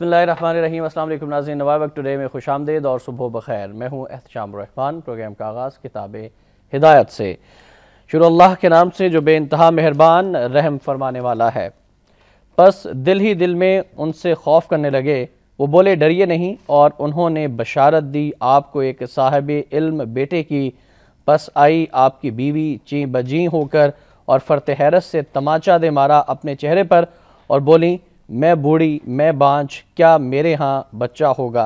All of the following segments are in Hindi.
बिस्मिल्लाहिर्रहमानिर्रहीम। अस्सलाम वालेकुम नाज़रीन, नवाब वक्त टुडे में खुशामदीद और सुबह बखैर। मैं हूँ एहतशाम रहमान। प्रोग्राम का आगाज़ किताब हिदायत से शुरू। अल्लाह के नाम से जो बेइंतहा मेहरबान रहम फरमाने वाला है। बस दिल ही दिल में उनसे खौफ करने लगे, वो बोले डरिए नहीं, और उन्होंने बशारत दी आपको एक साहिब इल्म बेटे की। बस आई आपकी बीवी ची बजी होकर और फरते हैरत से तमाचा दे मारा अपने चेहरे पर और बोली मैं बूढ़ी मैं बांझ, क्या मेरे यहाँ बच्चा होगा।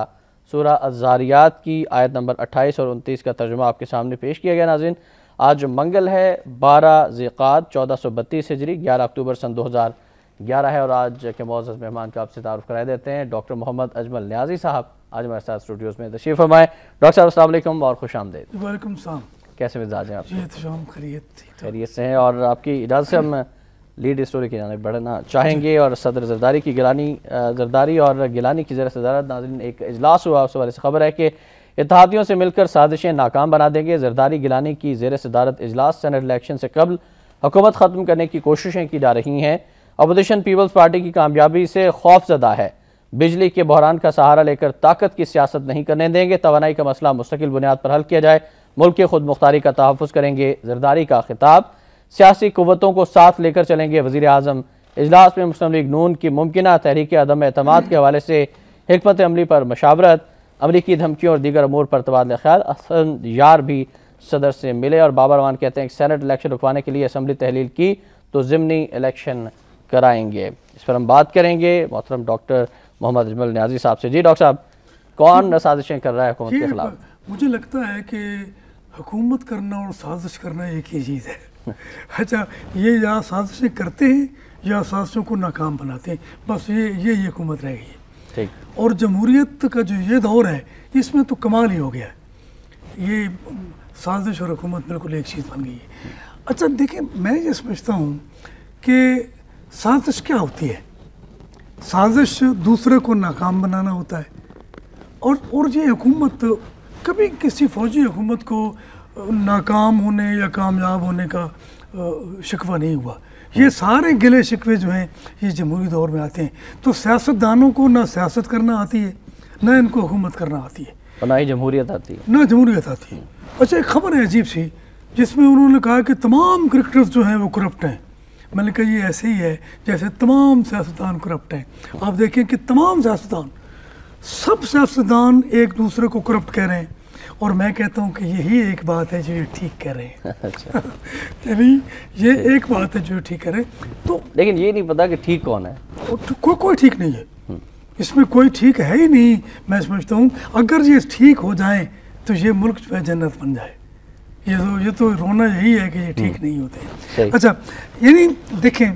सूरह अज़्ज़ारियात की आयत नंबर 28 और 29 का तर्जुमा आपके सामने पेश किया गया। नाज़रीन, आज मंगल है 12 ज़िक़ात 1432 हिजरी 11 अक्टूबर सन 2011 है। और आज के मौजूद मेहमान का आपसे तारुफ कराए देते हैं डॉक्टर मोहम्मद अजमल न्याजी साहब। आज हमारे साथ स्टूडियोज़ में तशरीफ़ फरमाएं। डॉक्टर साहब अस्सलाम वालेकुम और खुशामदीद। वालेकुम सलाम। कैसे मिजाज हैं आप? खैरियत से हैं। और आपकी इजाज़त से हम लीड स्टोरी की जाने बढ़ना चाहेंगे। और सदर जरदारी की जरदारी और गिलानी की ज़ेर सदारत नाज़रीन एक इजलास हुआ, उस वाले से खबर है कि इत्तेहादियों से मिलकर साजिशें नाकाम बना देंगे। जरदारी गिलानी की ज़ेर सदारत इजलास सेनेट इलेक्शन से कबल हुकूमत ख़त्म करने की कोशिशें की जा रही हैं। अपोजिशन पीपल्स पार्टी की कामयाबी से खौफजदा है। बिजली के बहरान का सहारा लेकर ताकत की सियासत नहीं करने देंगे। तवानाई का मसला मुस्तकिल बुनियाद पर हल किया जाए। मुल्क के खुद मुख्तारी का तहफ़्फ़ुज़ करेंगे। जरदारी का खिताब। सियासी कुव्वतों को साथ लेकर चलेंगे वज़ीर आज़म। इजलास में मुस्लिम लीग नून की मुमकिना तहरीक अदम एतमाद के हवाले से हिकमत अमली पर मशावरत। अमरीकी धमकियों और दीगर अमूर पर तबादला ख्याल। हसन यार भी सदर से मिले। और बाबर रहमान कहते हैं कि सेनेट इलेक्शन रुकवाने के लिए असम्बली तहलील की तो ज़िमनी इलेक्शन कराएंगे। इस पर हम बात करेंगे मोहतरम डॉक्टर मोहम्मद अजमल न्याजी साहब से। जी डॉक्टर साहब, कौन साजिशें कर रहा है हुकूमत के खिलाफ? मुझे लगता है कि हुकूमत करना और साजिश करना एक ही चीज़ है। अच्छा, ये या साजिशें करते हैं या साजिशों को नाकाम बनाते हैं, बस ये हुकूमत रह गई है। और जमहूरियत का जो ये दौर है इसमें तो कमाल ही हो गया है। ये साजिश और हुकूमत बिल्कुल एक चीज़ बन गई है। अच्छा देखिए, मैं ये समझता हूँ कि साजिश क्या होती है। साजिश दूसरे को नाकाम बनाना होता है। और ये हुकूमत कभी किसी फौजी हुकूमत को नाकाम होने या कामयाब होने का शिकवा नहीं हुआ। ये सारे गिले शिकवे जो हैं ये जमहूरी दौर में आते हैं। तो सियासतदानों को ना सियासत करना आती है, ना इनको हुकूमत करना आती है, ना ही जमहूरियत आती है, ना जमहूरियत आती है। अच्छा, एक खबर है अजीब सी जिसमें उन्होंने कहा कि तमाम क्रिकेटर्स जो हैं वो करप्ट हैं। मैंने कहा ये ऐसे ही है जैसे तमाम सियासतदान करप्ट हैं। आप देखें कि तमाम सियासतदान, सब सियासतदान एक दूसरे को करप्ट कह रहे हैं। और मैं कहता हूँ कि यही एक बात है जो ये ठीक कह रहे हैं। अच्छा। यानी ये एक बात है जो ठीक कह रहे हैं। तो लेकिन ये नहीं पता कि ठीक कौन है। कोई ठीक नहीं है इसमें, कोई ठीक है ही नहीं। मैं समझता हूँ अगर ये ठीक हो जाए तो ये मुल्क जो है जन्नत बन जाए। ये तो रोना यही है कि ये ठीक नहीं होते हैं। अच्छा, यानी देखें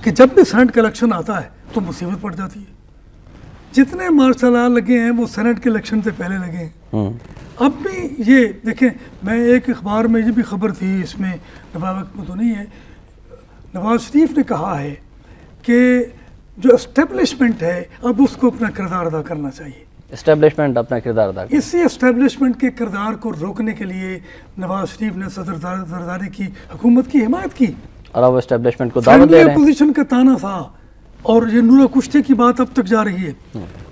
कि जब भी सेनेट का इलेक्शन आता है तो मुसीबत पड़ जाती है। जितने मार्शल लॉ लगे हैं वो सेनेट के इलेक्शन से पहले लगे हैं। अब भी ये देखें, मैं एक अखबार में ये भी खबर थी, इसमें नवाब में तो नहीं है, नवाज शरीफ ने कहा है कि जो एस्टेब्लिशमेंट है अब उसको अपना किरदार अदा करना चाहिए। एस्टेब्लिशमेंट अपना किरदार अदा करे। इसी एस्टेब्लिशमेंट के किरदार को रोकने के लिए नवाज शरीफ ने सदर जरदारी की हुकूमत की हिमायत की और अब एस्टेब्लिशमेंट को दावत दे रहे हैं। अपोजिशन का ताना था और ये नूरा कुश्ते की बात अब तक जा रही है।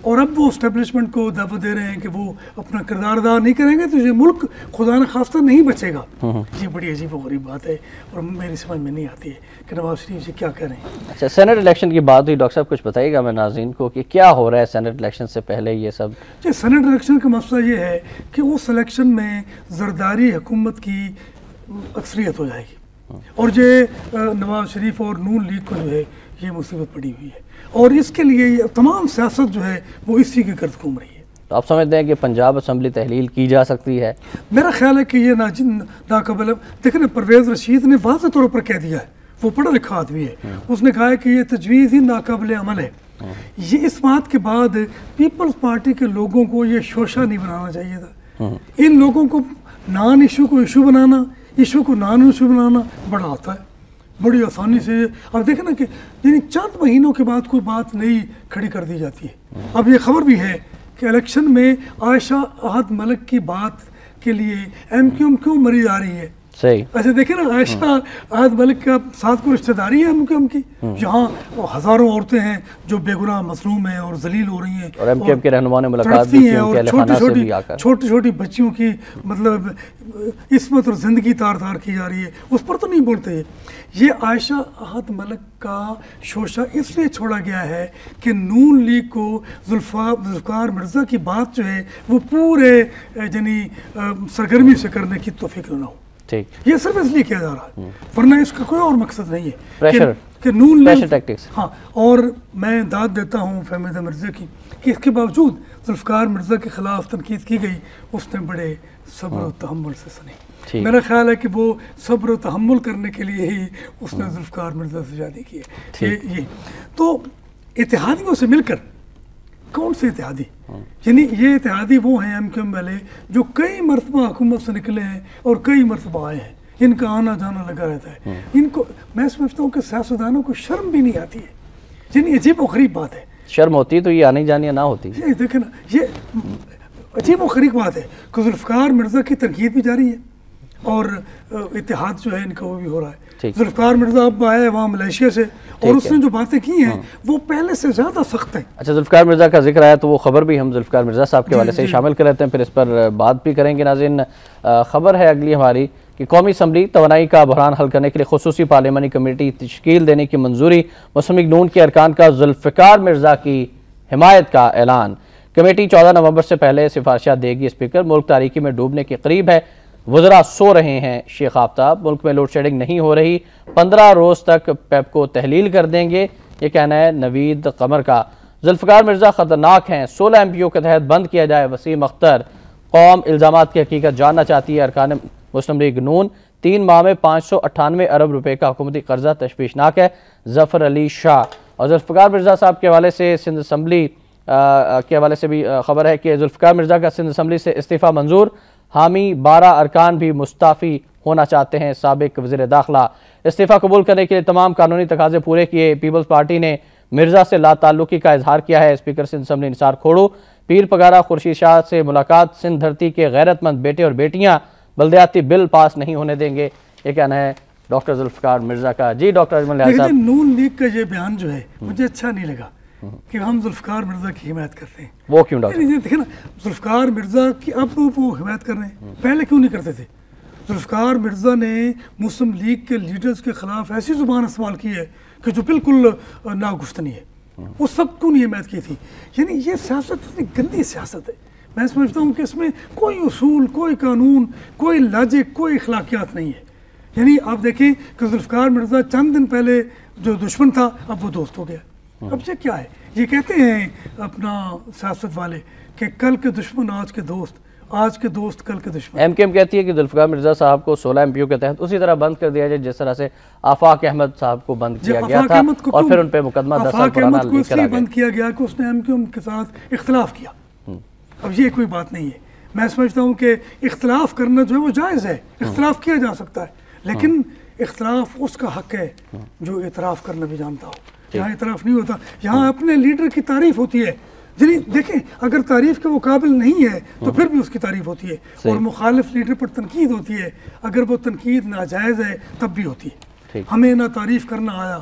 और अब वो एस्टेब्लिशमेंट को दावत दे रहे हैं कि वो अपना किरदार अदा नहीं करेंगे तो ये मुल्क खुदा न खास्ता नहीं बचेगा। ये बड़ी अजीब और गरीब बात है और मेरी समझ में नहीं आती है कि नवाज शरीफ जी क्या कह रहे हैं। अच्छा, सेनेट इलेक्शन की बात हुई, डॉक्टर साहब कुछ बताइएगा मैं नाज़रीन को कि क्या हो रहा है सेनेट इलेक्शन से पहले ये सब। जी, सेनेट इलेक्शन का मसला ये है कि उस इलेक्शन में जरदारी हुकूमत की अक्सरियत हो जाएगी और ये नवाज शरीफ और नून लीग को जो है ये मुसीबत पड़ी हुई है। और इसके लिए ये तमाम सियासत जो है वो इसी के गर्द घूम रही है। तो आप समझते हैं कि पंजाब असम्बली तहलील की जा सकती है? मेरा ख्याल है कि ये नाकाबिल। देखें ना, परवेज़ रशीद ने वाज़ेह तौर पर कह दिया है, वो पढ़ा लिखा आदमी है, उसने कहा है कि ये तजवीज़ ही नाकाबिल अमल है। ये इस बात के बाद पीपल्स पार्टी के लोगों को ये शोशा नहीं बनाना चाहिए था। इन लोगों को नॉन इशू को इशू बनाना, इशू को नॉन इशू बनाना बड़ा आता है, बड़ी आसानी से। अब देखें ना कि यानी चंद महीनों के बाद कोई बात नई खड़ी कर दी जाती है। अब ये खबर भी है कि इलेक्शन में आयशा अहद मलिक की बात के लिए MQM क्यों मरी जा रही है। सही। अच्छा देखे ना, आयशा आहद मलिक का साथ को रिश्तेदारी है उनकी। यहाँ हजारों औरतें हैं जो बेगुनाह मसलूम हैं और जलील हो रही हैं, और एमकेएम के रहनुमा ने मुलाकात भी की उनके अहलखाना से भी आकर। छोटी छोटी बच्चियों की मतलब इस्मत और ज़िंदगी तार तार की जा रही है, उस पर तो नहीं बोलते। ये आयशा आहद मलिक का शोशा इसलिए छोड़ा गया है कि नून लीग को जुल्फ़िकार मिर्ज़ा की बात जो है वो पूरे यानी सरगर्मी से करने की तौफीक ना हो। ठीक, ये सिर्फ इसलिए किया जा रहा है, वरना इसका कोई और मकसद नहीं है। प्रेशर कि नून लीग टैक्टिक्स। हाँ, और मैं दाद देता हूँ फहमीदा मिर्ज़ा की कि इसके बावजूद जुल्फ़िकार मिर्ज़ा के ख़िलाफ़ तनकीद की गई, उसने बड़े सब्र और तहम्मुल से सुनी। मेरा ख्याल है कि वो सब्र और तहम्मुल करने के लिए ही उसने जुल्फ़िकार मिर्ज़ा से शादी की है। ये तो इत्तेहादियों से मिलकर, कौन से इत्तेहादी, यानी ये इत्तेहादी वो हैं एमकेएम वाले जो कई मरतबा हुकूमत से निकले हैं और कई मरतबा आए हैं, इनका आना जाना लगा रहता है। इनको मैं समझता हूँ कि सियासतदानों को शर्म भी नहीं आती है, यानी अजीब व गरीब बात है। शर्म होती तो ये आनी जानी ना होती। ये देखे ना, ये अजीब व गरीब बात है कि जुल्फ़िकार मिर्ज़ा की तनकीद भी जारी है और इत्तेहाद जो है इनका वो भी हो रहा है। जुल्फ़िकार मिर्ज़ा अब आया है वहाँ मलेशिया से, और उसने जो बातें की हैं वो पहले से ज़्यादा सख्त हैं। अच्छा, जुल्फ़िकार मिर्ज़ा का जिक्र आया तो वो खबर भी हम जुल्फ़िकार मिर्ज़ा साहब के वाले से शामिल कर लेते हैं, फिर इस पर बात भी करेंगे। नाज़रीन, खबर है अगली हमारी कि कौमी असम्बली तवानाई का बहरान हल करने के लिए खुसूसी पार्लिमानी कमेटी तश्कील देने की मंजूरी, मुस्लिम लीग नून के अरकान का जुल्फ़िकार मिर्ज़ा की हिमायत का ऐलान। कमेटी 14 नवंबर से पहले सिफारिशात देगी। स्पीकर मुल्क तारीकी में डूबने के करीब है, वज़रा सो रहे हैं। शेख आफ्ताब, मुल्क में लोड शेडिंग नहीं हो रही, 15 रोज़ तक पेप को तहलील कर देंगे, ये कहना है नवीद कमर का। जुल्फ़िकार मिर्ज़ा ख़तरनाक हैं, 16 एमपीओ के तहत बंद किया जाए। वसीम अख्तर, कौम इल्ज़ामात की हकीकत जानना चाहती है। अरकान मुस्लिम लीग नून, 3 माह में 598 अरब रुपए का हुकूमती कर्जा तशवीशनाक है। जफ़र अली शाह। और जुल्फ़िकार मिर्ज़ा साहब के हवाले से सिंध असम्बली के हवाले से भी खबर है कि जुल्फ़िकार मिर्ज़ा का सिंध असम्बली से इस्तीफ़ा मंजूर, हामी 12 अरकान भी मुस्ताफ़ी होना चाहते हैं। साबिक वज़ीर दाखिला इस्तीफ़ा कबूल करने के लिए तमाम कानूनी तकाज़े पूरे किए। पीपल्स पार्टी ने मिर्ज़ा से लाताल्लुकी का इजहार किया है। स्पीकर सिंध असम्बली निसार खोड़ू, पीर पगारा खुर्शीद शाह से मुलाकात। सिंध धरती के गैरतमंद बेटे और बेटियाँ बल्दियाती बिल पास नहीं होने देंगे, ये कहना है डॉक्टर जुल्फ़िकार मिर्ज़ा का। जी डॉक्टर अजमल लिहाज साहब, नून लीग का ये बयान जो है मुझे अच्छा नहीं लगा कि हम जुल्फ़िकार मिर्ज़ा की हिमायत करते हैं। वो क्यों डॉक्टर? देखिए ना, जुल्फ़िकार मिर्ज़ा की अब वो हिमायत कर रहे हैं, पहले क्यों नहीं करते थे? जुल्फ़िकार मिर्ज़ा ने मुस्लिम लीग के लीडर्स के ख़िलाफ़ ऐसी ज़ुबान इस्तेमाल की है कि जो बिल्कुल नागुफ्तनी है, वो सब क्यों नहीं हिमायत की थी? यानी ये सियासत इतनी गंदी सियासत है। मैं समझता हूँ कि इसमें कोई उसूल, कोई कानून, कोई लॉजिक, कोई अखलाकियात नहीं है। यानी आप देखें कि जुल्फ़िकार मिर्ज़ा चंद दिन पहले जो दुश्मन था अब वो दोस्त हो गया। अब ये क्या है? ये कहते हैं अपना सियासत वाले कि कल के दुश्मन आज के दोस्त, आज के दोस्त कल के दुश्मन। एमकेएम कहती है कि जुल्फ़िकार मिर्ज़ा साहब को 16 एमपीओ के तहत उसी तरह बंद कर दिया जाए जिस तरह से आफाक अहमद साहब को बंद किया गया था, और फिर उन पर मुकदमा 10 साल पुराना लेकर आ गया। बंद किया गया कि उसने एमकेएम के साथ इख्तलाफ किया। अब ये कोई बात नहीं है। मैं समझता हूँ कि इख्तलाफ करना जो है वो जायज़ है, इख्तलाफ किया जा सकता है, लेकिन इख्तलाफ उसका हक है जो इतराफ़ करना भी जानता हो। यहाँ इतराफ़ नहीं होता, यहाँ अपने लीडर की तारीफ़ होती है। जी देखें, अगर तारीफ़ के वो काबिल नहीं है तो फिर भी उसकी तारीफ़ होती है, और मुखालिफ लीडर पर तनकीद होती है। अगर वो तनकीद नाजायज़ है तब भी होती है। हमें ना तारीफ़ करना आया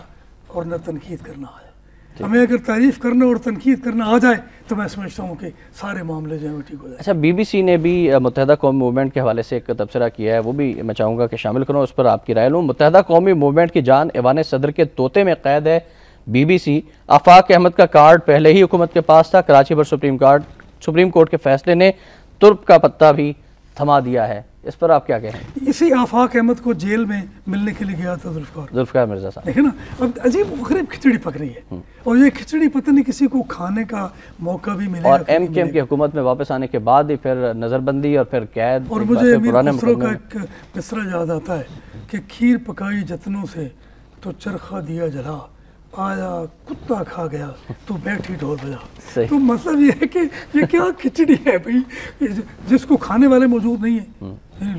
और ना तनकीद करना आया। हमें अगर तारीफ़ करना और तनकीद करना आ जाए तो मैं समझता हूँ कि सारे मामले जो है ठीक हो जाए। अच्छा, बीबीसी ने भी मुत्तहदा कौमी मूवमेंट के हवाले से एक तबसरा किया है, वो भी मैं चाहूँगा कि शामिल करूँ, उस पर आपकी राय लूँ। मुत्तहदा कौमी मूवमेंट की जान ऐवान सदर के तोते में कैद है। बीबीसी, आफाक अहमद का कार्ड पहले ही हुकूमत के पास था। कराची पर सुप्रीम कोर्ट के फैसले ने तुर्क का पत्ता भी थमा दिया है, इस पर आप क्या कहें? इसी आफाक अहमद को जेल में मिलने के लिए गया था जुल्फ़िकार मिर्ज़ा साहब। देखिए ना, अब अजीब गरीब खिचड़ी पक रही है, और ये खिचड़ी पता नहीं किसी को खाने का मौका भी मिलेगा। और एमकेएम की हुकूमत में वापस आने के बाद ही फिर नज़रबंदी और फिर कैद। और मुझे अमीर खुसरो का एक मिसरा याद आता है कि खीर पकाई जतनों से तो चरखा दिया जला, आया कुत्ता खा गया तो बैठी ढोल बजा। तो मतलब ये है कि ये क्या खिचड़ी है भाई, जिसको खाने वाले मौजूद नहीं है,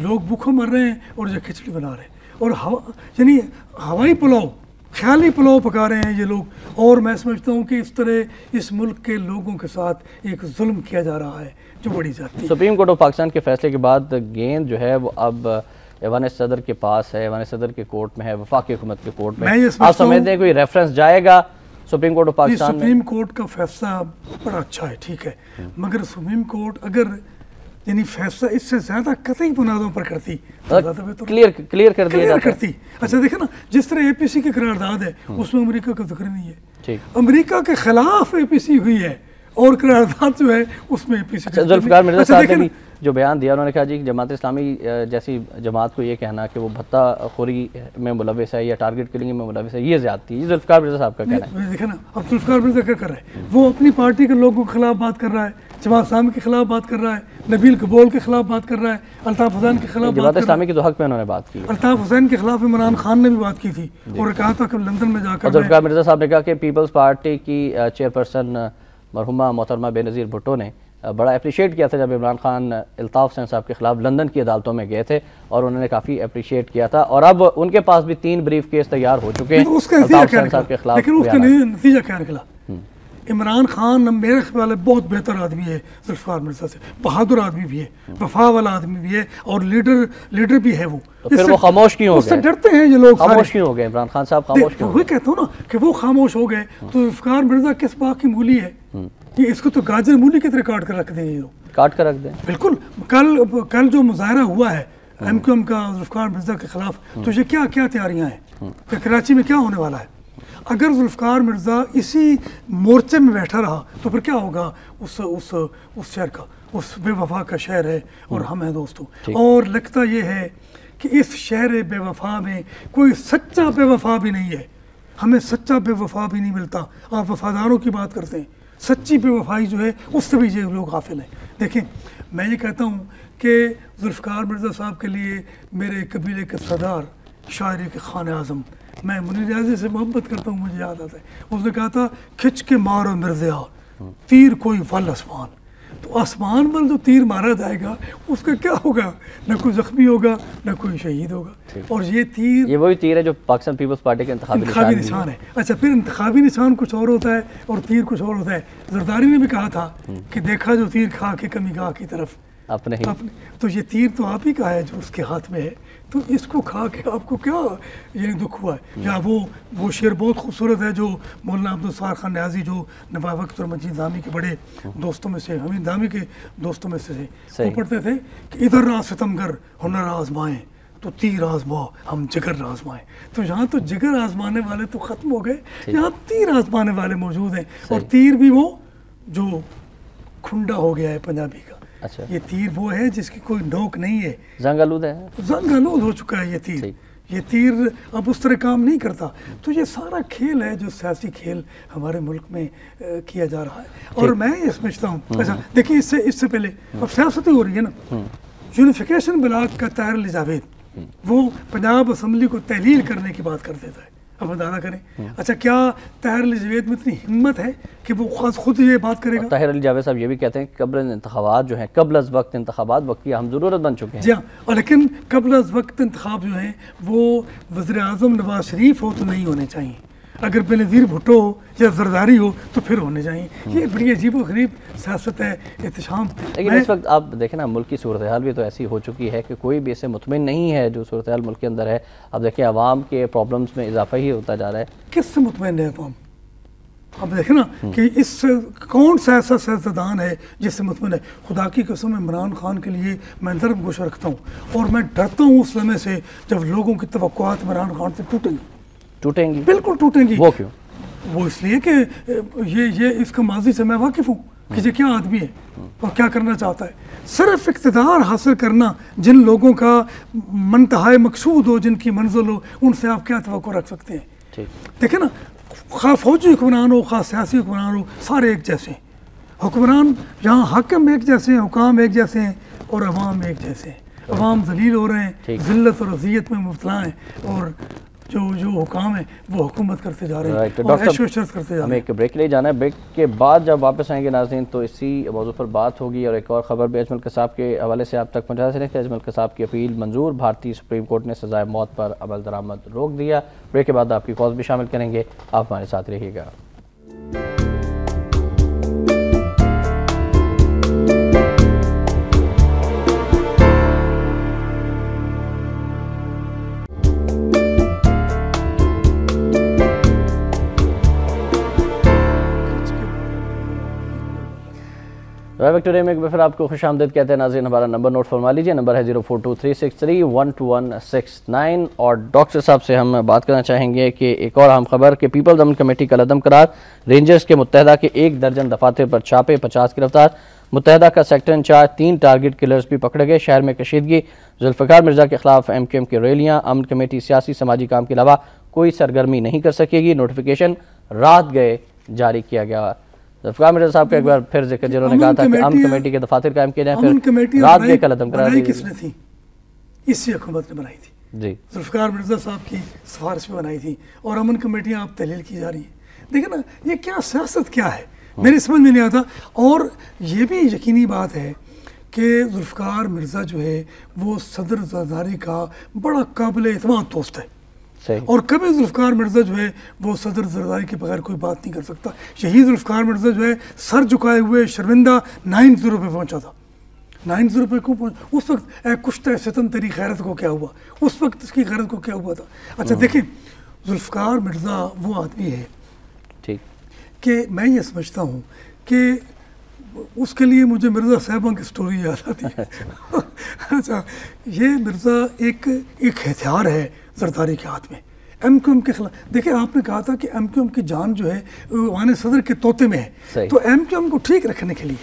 लोग भूखों मर रहे हैं और ये खिचड़ी बना रहे हैं, और यानी हवाई पुलाव, ख्याली पुलाव पका रहे हैं ये लोग। और मैं समझता हूँ कि इस तरह इस मुल्क के लोगों के साथ एक जुल्म किया जा रहा है जो बड़ी जाती है। सुप्रीम कोर्ट ऑफ पाकिस्तान के फैसले के बाद गेंद जो है वो अब ऐवान सदर के पास है, ऐवान सदर के कोर्ट में है, वफाकी हुकूमत के कोर्ट में, मैं ये आप समझते हैं कोई रेफरेंस जाएगा सुप्रीम कोर्ट ऑफ पाकिस्तान में? सुप्रीम कोर्ट का फैसला बड़ा अच्छा है, ठीक है, मगर सुप्रीम कोर्ट अगर यानी फैसला इससे ज्यादा कतई बुनियादों पर करती तो क्लियर कर दिया करती। अच्छा देखे ना, जिस तरह एपीसी की करारदाद है उसमें अमेरिका का जिक्र नहीं है। ठीक। अमेरिका के खिलाफ एपीसी हुई है और करारदाद जो है उसमें एपीसी। जुल्फ़िकार मिर्ज़ा साहब ने भी जो बयान दिया, उन्होंने कहा जी कि जमात इस्लामी जैसी जमात को ये कहना कि वो भत्ता खोरी में मुलविस है या टारगेट किलिंग में मुलविस है, ये ज्यादती है। जुल्फ़िकार मिर्ज़ा साहब का कहना है। देखा ना, अब जुल्फ़िकार मिर्ज़ा क्या कर रहा है, वो अपनी पार्टी के लोगों के खिलाफ बात कर रहा है, जमात इस्लामी के खिलाफ बात कर रहा है, नबील कबोल के खिलाफ बात कर रहा है, अल्ताफ हुसैन के खिलाफ जमात इस्लामी के तो हक में उन्होंने बात की। अल्ताफ हुसैन के खिलाफ इमरान खान ने भी बात की थी और कहा था कि लंदन में जाकर। जुल्फ़िकार मिर्ज़ा साहब ने कहा कि पीपल्स पार्टी की चेयरपर्सन मरहुमा मोहतरमा बेनज़ीर भुट्टो ने बड़ा अप्रिशिएट किया था जब इमरान खान अल्ताफ हुसैन साहब के खिलाफ लंदन की अदालतों में गए थे, और उन्होंने काफ़ी अप्रिशिएट किया था। और अब उनके पास भी 3 ब्रीफ केस तैयार हो चुके हैं अल्ताफ हुसैन साहब के खिलाफ। लेकिन उसका नतीजा क्या निकला? इमरान खान मेरे ख्याल में बहुत बेहतर आदमी है जुल्फ़िकार मिर्ज़ा से, बहादुर आदमी भी है, वफा वाला आदमी भी है और लीडर भी है। वो तो फिर वो खामोश क्यों हो गए? उससे डरते हैं ये लोग, खामोश क्यों हो गए इमरान खान साहब? खामोश क्यों? वही कहता हूँ ना कि वो खामोश हो गए तो जुल्फ़िकार मिर्ज़ा किस बात की मूली है? ये इसको तो गाजर मूली की तरह काट कर रख दें, ये लोग काट कर रख दें। बिल्कुल। कल जो मुजाहरा हुआ है एमक्यूएम का जुल्फ़िकार मिर्ज़ा के खिलाफ, तो ये क्या क्या तैयारियां हैं कि कराची में क्या होने वाला है? अगर जुल्फ़िकार मिर्ज़ा इसी मोर्चे में बैठा रहा तो फिर क्या होगा उस शहर का? उस बेवफा का शहर है और हम हैं दोस्तों। और लगता ये है कि इस शहर बेवफा में कोई सच्चा बेवफा भी नहीं है। हमें सच्चा बेवफा भी नहीं मिलता। आप वफादारों की बात करते हैं, सच्ची बेवफाई जो है उससे भी ये लोग गाफिल हैं। देखें, मैं ये कहता हूँ कि जुल्फ़िकार मिर्ज़ा साहब के लिए मेरे कबीले के सरदार शायरी के खान आज़म, मैं मुनीर नियाज़ी से मोहब्बत करता हूँ, मुझे याद आता है उसने कहा था, खिंच के मारो मिर्ज़ा तीर कोई वल आसमान। तो आसमान पर जो तीर मारा जाएगा उसका क्या होगा? न कोई जख्मी होगा न कोई शहीद होगा। और ये तीर, ये वही तीर है जो पाकिस्तान पीपल्स पार्टी के इंतखाबी निशान है। अच्छा, फिर इंतखाबी निशान कुछ और होता है और तीर कुछ और होता है। जरदारी ने भी कहा था कि देखा जो तीर खा के कमी गाह की तरफ अपने ही। तो ये तीर तो आप ही का है जो उसके हाथ में है, तो इसको खा के आपको क्या ये दुख हुआ है? या वो शेर बहुत खूबसूरत है जो मौलाना अब्दुल सत्तार खान न्याज़ी जो नवाब अख्तर मजीद दामी के बड़े दोस्तों में से, हमीद दामी के दोस्तों में से थे, वो पढ़ते थे कि इधर राज सितमगर हुनर आजमाएं तो तीर आजमाओ हम जिगर आजमाएं। तो यहाँ तो जिगर आजमाने वाले तो ख़त्म हो गए, यहाँ तीर आजमाने वाले मौजूद हैं। और तीर भी वो जो खुंडा हो गया है पंजाबी का। अच्छा। ये तीर वो है जिसकी कोई नोक नहीं है, जंग-आलूद है, जंग-आलूद हो चुका है ये तीर। ये तीर अब उस तरह काम नहीं करता। तो ये सारा खेल है जो सियासी खेल हमारे मुल्क में किया जा रहा है। और मैं ये समझता हूँ, अच्छा देखिए, इससे पहले अब सियासत हो रही है ना, यूनिफिकेशन ब्लॉक का ताहिर अली जावेद वो पंजाब असम्बली को तहलील करने की बात कर देता है। अब अंदाजा करें, अच्छा क्या ताहिर अली जावेद में इतनी हिम्मत है कि वो खुद ये बात करेगा? ताहिर अली जावेद साहब ये भी कहते हैं कि कब्ल इंतखाबात जो हैं, कब्ल अज़ वक्त इंतखाबात वक्त की अहम ज़रूरत बन चुके हैं। जी हाँ, और लेकिन कब्ल अज़ वक्त इंतखाब जो हैं वो वज़ीर आज़म नवाज शरीफ हो तो नहीं होने चाहिए। अगर बेनज़ीर भुट्टो हो या जरदारी हो तो फिर होने चाहिए। ये बड़ी अजीब व गरीब सियासत है एहतशाम। लेकिन इस वक्त आप देखें ना, मुल्क की सूरत हाल भी तो ऐसी हो चुकी है कि कोई भी इससे मुतमिन नहीं है जो सूरत हाल मुल्क के अंदर है। अब देखिए, आवाम के प्रॉब्लम्स में इजाफा ही होता जा रहा है। किससे मुतमिन है आवाम? अब देखें ना कि इससे कौन सा ऐसा सियासतदान है जिससे मुतमिन है? खुदा की कसम, इमरान खान के लिए मैं नरम गोश रखता हूँ और मैं डरता हूँ उस लम्हे से जब लोगों की तवक्कुआत इमरान खान से टूटेंगी, बिल्कुल टूटेंगी। वो क्यों? वो इसलिए कि ये इसका माजी से मैं वाकिफ़ हूँ कि ये क्या आदमी है और क्या करना चाहता है। सिर्फ इक़्तिदार हासिल करना, जिन लोगों का मुंतहा मकसूद हो, जिनकी मंजिल हो, उनसे आप क्या तवक्को रख सकते हैं? देखें ना, खा फौजी हुक्मरान हो, खा सियासी हुक्मरान हो, सारे एक जैसे हैं। हुक्मरान यहाँ हाकिम एक जैसे हैं, हुकाम एक जैसे हैं और अवाम एक जैसे हैं। अवाम जलील हो रहे हैं, ज़िल्लत और अज़ियत में मुब्तला हैं और जो हुकाम है वो हुकूमत करते जा रहे हैं और ऐश-ओ-इशरत करते जा रहे हैं। हमें एक ब्रेक ले जाना है। ब्रेक के बाद जब वापस आएंगे नाज़रीन तो इसी मौजू पर बात होगी और एक और ख़बर भी अजमल कसाब के हवाले से आप तक पहुँचा सकें। अजमल कसाब की अपील मंजूर, भारतीय सुप्रीम कोर्ट ने सज़ाए मौत पर अमल दरामद रोक दिया। ब्रेक के बाद आपकी कॉल्स भी शामिल करेंगे, आप हमारे साथ रहिएगा। विक्टोरिया में एक बार फिर आपको खुशामदीद कहते हैं नाज़रीन। हमारा नंबर नोट फरमा लीजिए, नंबर है 0423631269। और डॉक्टर साहब से हम बात करना चाहेंगे कि एक और अहम खबर कि पीपल्स अमन कमेटी का अदम करार, रेंजर्स के मुत्तहदा के 1 दर्जन दफातर पर छापे, 50 गिरफ्तार, मुत्तहदा का सेक्टर इंचार्ज, 3 टारगेट किलर्स भी पकड़े गए। शहर में कशीदगी, जुल्फ़िकार मिर्ज़ा के खिलाफ MQM की रैलियाँ, अमन कमेटी सियासी समाजी काम के अलावा कोई सरगर्मी नहीं कर सकेगी। नोटिफिकेशन रात गए जारी किया गया। जुल्फ़िकार मिर्ज़ा साहब का एक बार फिर जिक्र, जिन्होंने कहा था कि अमन कमेटी के दफातर कायम किए जाएं, फिर रात गए कल अदम करार किसने थी? इसी हुकूमत ने बनाई थी जी। जुल्फ़िकार मिर्ज़ा साहब की सिफारिश में बनाई थी और अमन कमेटियाँ आप तहलील की जा रही हैं। देखिए ना, ये क्या सियासत क्या है, मेरे समझ में नहीं आता। और ये भी यकीनी बात है कि जुल्फ़िकार मिर्ज़ा जो है वो सदर ज़रदारी का बड़ा काबिल एतमाद दोस्त है। सही। और कभी जुल्फ़िकार मिर्ज़ा जो है वो सदर ज़रदारी के बगैर कोई बात नहीं कर सकता। यही जुल्फ़िकार मिर्ज़ा जो है सर झुकाए हुए शर्मिंदा 9-0 पे पहुंचा था। 9-0 पे क्यों पहुंचा? उस वक्त कुश्त सितम तेरी खैरत को क्या हुआ, उस वक्त इसकी खैरत को क्या हुआ था। अच्छा देखें, जुल्फ़िकार मिर्ज़ा वो आदमी है ठीक कि मैं ये समझता हूँ कि उसके लिए मुझे मिर्ज़ा साहबा की स्टोरी याद आती है। अच्छा, ये मिर्ज़ा एक हथियार है ज़रदारी के हाथ में MQM के खिलाफ। देखिए, आपने कहा था कि MQM की जान जो है वाने सदर के तोते में है, तो MQM को ठीक रखने के लिए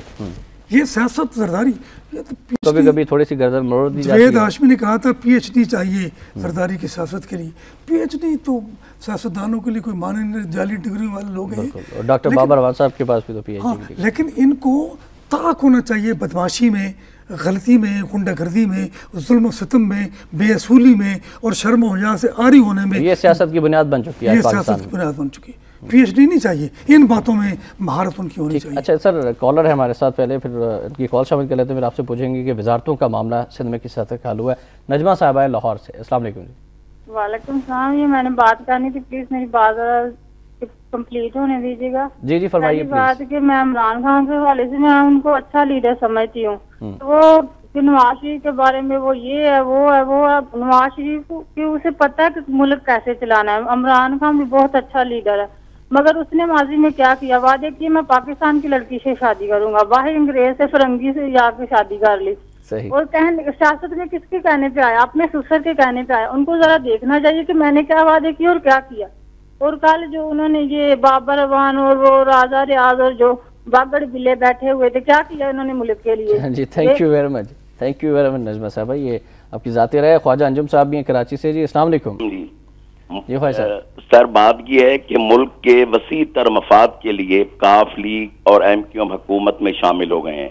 ये सियासत ज़रदारी, ये तो कभी कभी थोड़ी सी गर्दन मरोड़ दी जाती है। जवेद हाशमी ने कहा था PhD चाहिए ज़रदारी की सियासत के लिए। PhD तो सियासतदानों के लिए कोई माने नहीं, जाली डिग्री वाले लोग हैं। और डॉक्टर बाबर अवाद साहब के पास भी तो PhD। हाँ, लेकिन इनको ताक होना चाहिए बदमाशी में, गलती में, गुंडागर्दी में, जुल्म सितम में, बेअसूली में और शर्म और हया से आरी होने में। ये सियासत की बुनियाद बन चुकी है, ये सियासत की बुनियाद बन चुकी है। PhD नहीं चाहिए, इन बातों में महारत उनकी होनी चाहिए। अच्छा सर, कॉलर है हमारे साथ, पहले फिर इनकी कॉल शामिल कर लेते हैं, फिर आपसे पूछेंगे कि वजारतों का मामला सिंध में किस हद तक हल हुआ है। नजमा साहब है लाहौर से, अस्सलाम वालेकुम जी। वालेकुम सलाम। ये मैंने बात करनी थी, प्लीज मेरी बात कंप्लीट होने दीजिएगा। जी जी फरमाइए। बात कि मैं इमरान खान के हवाले से मैं उनको अच्छा लीडर समझती हूँ। तो वो नवाज शरीफ के बारे में वो ये है वो है वो है, नवाज शरीफ की उसे पता है कि मुल्क कैसे चलाना है। इमरान खान भी बहुत अच्छा लीडर है, मगर उसने माजी में क्या किया, वादे किए मैं पाकिस्तान की लड़की से शादी करूंगा, बाहर अंग्रेज से फरंगी से जाके शादी कर ली। सही। और कहने सियासत में किसके कहने पे आया, अपने ससुर के कहने पे आया। उनको जरा देखना चाहिए कि मैंने क्या वादे किए और क्या किया। और कल जो उन्होंने ये बाबर अवान और वो राजा रियाज और जो बागड़ बिल्ले बैठे हुए थे, क्या किया उन्होंने मुल्क के लिए। जी thank you very much, thank you very much Najma sahab. ये आपकी जाती रहे। ख्वाजा अंजुम साहब भी हैं कराची से। जी अस्सलाम वालेकुम। जी सर, बात यह है कि मुल्क के वसी तर मफाद के लिए काफ लीग और MQM हुकूमत में शामिल हो गए हैं।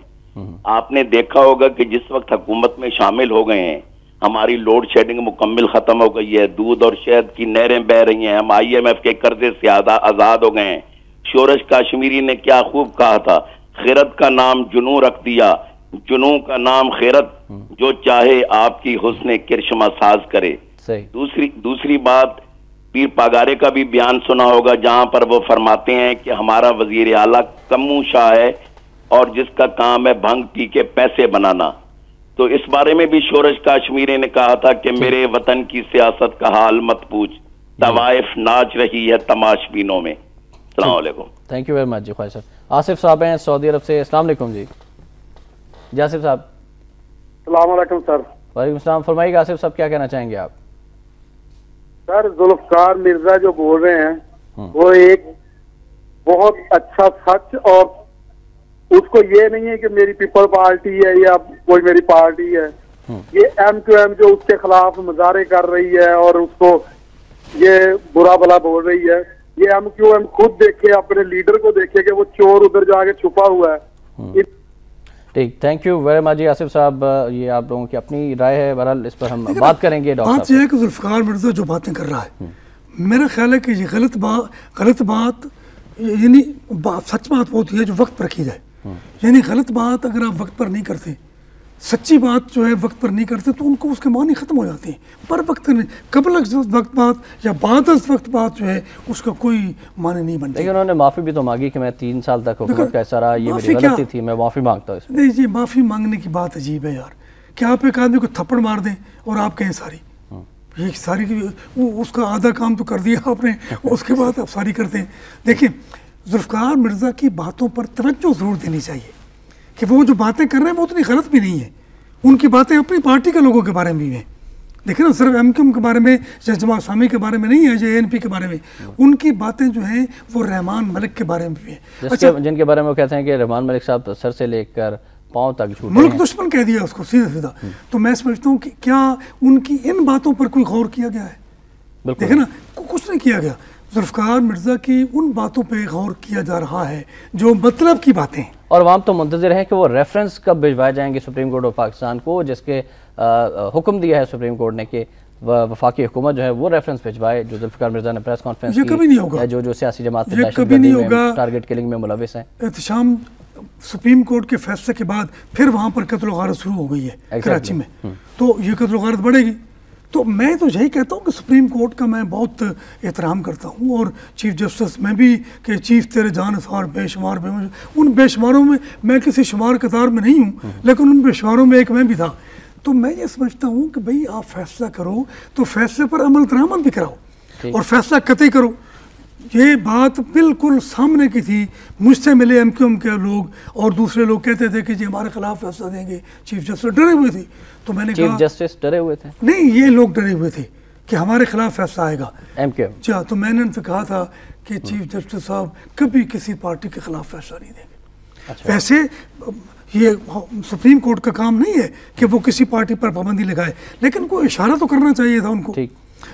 आपने देखा होगा कि जिस वक्त हुकूमत में शामिल हो गए हैं, हमारी लोड शेडिंग मुकम्मल खत्म हो गई है, दूध और शहद की नहरें बह रही हैं, हम IMF के कर्जे से आजाद हो गए हैं। शोरश काश्मीरी ने क्या खूब कहा था, खैरत का नाम जुनू रख दिया, जुनू का नाम खैरत, जो चाहे आपकी हुस्ने किरशमा साज करे। दूसरी बात, पीर पागारे का भी बयान सुना होगा, जहां पर वो फरमाते हैं कि हमारा वजीर आला कम्मू शाह है और जिसका काम है भंग पी के पैसे बनाना। तो इस बारे में भी शोरश काश्मीरी ने कहा था कि मेरे वतन की सियासत का हाल मत पूछ, तवाइफ नाच रही है तमाशबीनों में। अस्सलाम वालेकुम। थैंक यू वेरी मच जी ख्वाजा साहब। आसिफ साहब हैं सऊदी अरब से, अस्सलाम वालेकुम जी। जी आसिफ साहब। अस्सलाम वालेकुम सर। वालेकुम सलाम। फरमाइएगा आसिफ साहब, क्या कहना चाहेंगे आप। सर, जुल्फ़िकार मिर्जा जो बोल रहे हैं वो एक बहुत अच्छा सच, और उसको ये नहीं है कि मेरी पीपल पार्टी है या कोई मेरी पार्टी है। ये MQM जो उसके खिलाफ मुजाहरे कर रही है और उसको ये बुरा भला बोल रही है, ये MQM खुद देखे, अपने लीडर को देखे कि वो चोर उधर जाके छुपा हुआ है। ठीक, थैंक यू वेरी मच जी आसिफ साहब। ये आप लोगों की अपनी राय है, बहरहाल इस पर हम बात करेंगे। बात यह है कि जुल्फ़िकार मिर्ज़ा जो बातें कर रहा है, मेरा ख्याल है कि ये गलत बात यानी सच बात होती है जो वक्त पर रखी जाए। यानी गलत बात अगर आप वक्त पर नहीं करते, सच्ची बात जो है वक्त पर नहीं करते, तो उनको उसके मानी खत्म हो जाते हैं। पर वक्त नहीं, कबल वक्त बात या बाद वक्त बात जो है उसका कोई माने नहीं बनता। लेकिन उन्होंने माफी भी तो मांगी कि मैं 3 साल तक हुकूमत कैसा रहा, ये मेरी गलती थी, मैं माफी मांगता हूँ। नहीं जी, माफी मांगने की बात अजीब है यार। क्या आप एक आदमी को थप्पड़ मार दें और आप कहें सारी, ये सारी उसका आधा काम तो कर दिया आपने, उसके बाद आप सारी करते हैं। देखिए, जुल्फ़िकार मिर्ज़ा की बातों पर तवज्जो ज़रूर देनी चाहिए कि वो जो बातें कर रहे हैं वो उतनी गलत भी नहीं है, उनकी बातें अपनी पार्टी के लोगों के बारे में भी हैं। देखिए ना, सिर्फ एमक्यूएम के बारे में, जमात इस्लामी के बारे में नहीं है, जो एएनपी के बारे में, उनकी बातें जो हैं वो रहमान मलिक के बारे में भी है। अच्छा, जिनके बारे में वो कहते हैं कि रहमान मलिक साहब सर से लेकर पाँव तक झूठे मुल्क दुश्मन कह दिया उसको सीधा सीधा। तो मैं समझता हूँ कि क्या उनकी इन बातों पर कोई गौर किया गया है? देखे ना, कुछ नहीं किया गया। जुल्फ़िकार मिर्ज़ा की उन बातों पे गौर किया जा रहा है जो मतलब की बातें हैं, और वहाँ तो मुंतज़िर हैं कि वो रेफरेंस कब भिजवाए जाएंगे सुप्रीम कोर्ट ऑफ पाकिस्तान को, जिसके हुक्म दिया है सुप्रीम कोर्ट ने कि वफाकी हुकूमत जो है वो रेफरेंस भिजवाए, जो जुल्फ़िकार मिर्ज़ा ने प्रेस कॉन्फ्रेंस ये कभी नहीं होगा। जो सियासी जमात ये कभी नहीं होगा। टारगेट किलिंग में मुलविस हैं। एहतशाम सुप्रीम कोर्ट के फैसले के बाद फिर वहाँ पर कत्ल गारत शुरू हो गई है कराची में, तो ये कत्ल गारत बढ़ेगी। तो मैं तो यही कहता हूँ कि सुप्रीम कोर्ट का मैं बहुत एहतराम करता हूँ, और चीफ जस्टिस में भी कि चीफ तेरे जानसार बेशुमार उन बेशुमारों में मैं किसी शुमार कतार में नहीं हूँ, लेकिन उन बेशुमारों में एक मैं भी था। तो मैं ये समझता हूँ कि भाई आप फैसला करो तो फैसले पर अमल दरामद भी कराओ और फैसला कतई करो। ये बात बिल्कुल सामने की थी, मुझसे मिले एमक्यूएम के लोग और दूसरे लोग कहते थे कि जी हमारे खिलाफ फैसला देंगे, चीफ जस्टिस डरे हुए थे। तो मैंने कहा, चीफ जस्टिस डरे हुए थे? नहीं, ये लोग डरे हुए थे कि हमारे खिलाफ फैसला आएगा एमक्यूएम। अच्छा, तो मैंने उनसे कहा था कि चीफ जस्टिस साहब कभी किसी पार्टी के खिलाफ फैसला नहीं देंगे। अच्छा। वैसे ये सुप्रीम कोर्ट का काम नहीं है कि वो किसी पार्टी पर पाबंदी लगाए, लेकिन कोई इशारा तो करना चाहिए था उनको।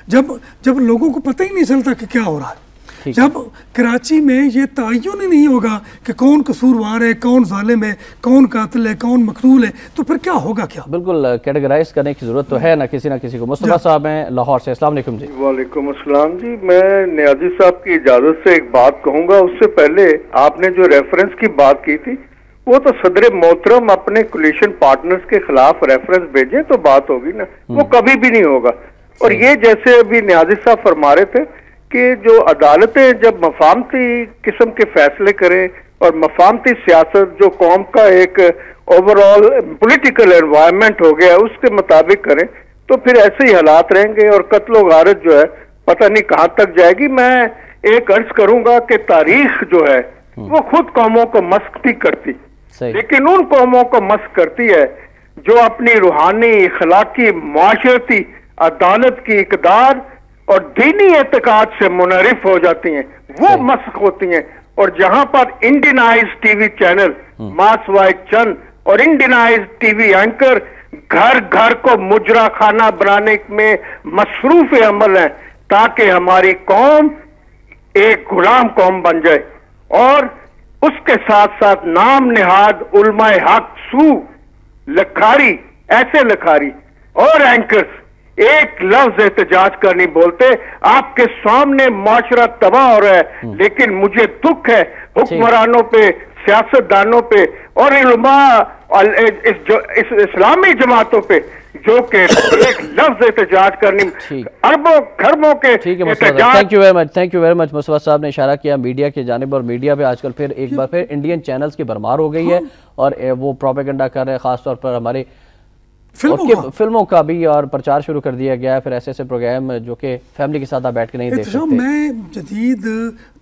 जब लोगों को पता ही नहीं चलता कि क्या हो रहा है, जब कराची में ये तयन ही नहीं होगा कि कौन कसूरवार है, कौन जालिम है, कौन कातिल है, कौन मकतूल है, तो फिर क्या होगा? क्या बिल्कुल कैटेगराइज करने की जरूरत तो है ना किसी को। मुस्तफा साहब हैं लाहौर से। अस्सलाम वालेकुम जी। वालेकुम अस्सलाम जी। मैं नियाज़ी साहब की इजाजत से एक बात कहूंगा। उससे पहले आपने जो रेफरेंस की बात की थी, वो तो सदर मोहतरम अपने कोलिशन पार्टनर्स के खिलाफ रेफरेंस भेजें तो बात होगी ना, वो कभी भी नहीं होगा। और ये जैसे अभी नियाज़ी साहब फरमा रहे थे कि जो अदालतें जब मफामती किस्म के फैसले करें और मफामती सियासत जो कौम का एक ओवरऑल पॉलिटिकल एनवायरनमेंट हो गया उसके मुताबिक करें, तो फिर ऐसे ही हालात रहेंगे और कत्लो गारत जो है पता नहीं कहाँ तक जाएगी। मैं एक अर्ज करूंगा कि तारीख जो है वो खुद कौमों को मस्क भी करती, लेकिन उन कौमों को मस्क करती है जो अपनी रूहानी, इखलाकी, माशरती, अदालत की इकदार और दीनी एतकाद से मुनरिफ हो जाती हैं, वो मस्क होती हैं। और जहां पर इंडियनाइज टीवी चैनल, मास वाइज चंद और इंडियनाइज टीवी एंकर घर घर को मुजरा खाना बनाने में मसरूफ अमल है ताकि हमारी कौम एक गुलाम कौम बन जाए। और उसके साथ साथ नाम निहाद उलमाए हक, सू, लखारी, ऐसे लखारी और एंकर्स एक लफ्ज एहतजाज कर नहीं बोलते। आपके सामने माशरा तबाह हो रहा है, लेकिन मुझे दुख है हुक्मरानों पे, सियासतदानों पे और इल्मा इस इस्लामी जमातों पे जो कि एक लफ्ज एहतजाज करनी अरबों खरबों के। Thank you very much Mustafa साहब ने इशारा किया मीडिया की जानिब, और मीडिया पे आजकल फिर एक बार फिर इंडियन चैनल्स की भरमार हो गई है और वो प्रोपेगेंडा कर रहे हैं, खासतौर पर हमारे फिल्मों का भी और प्रचार शुरू कर दिया गया है। फिर ऐसे प्रोग्राम जो कि फैमिली के साथ आप बैठ के नहीं देख सकते। मैं जदीद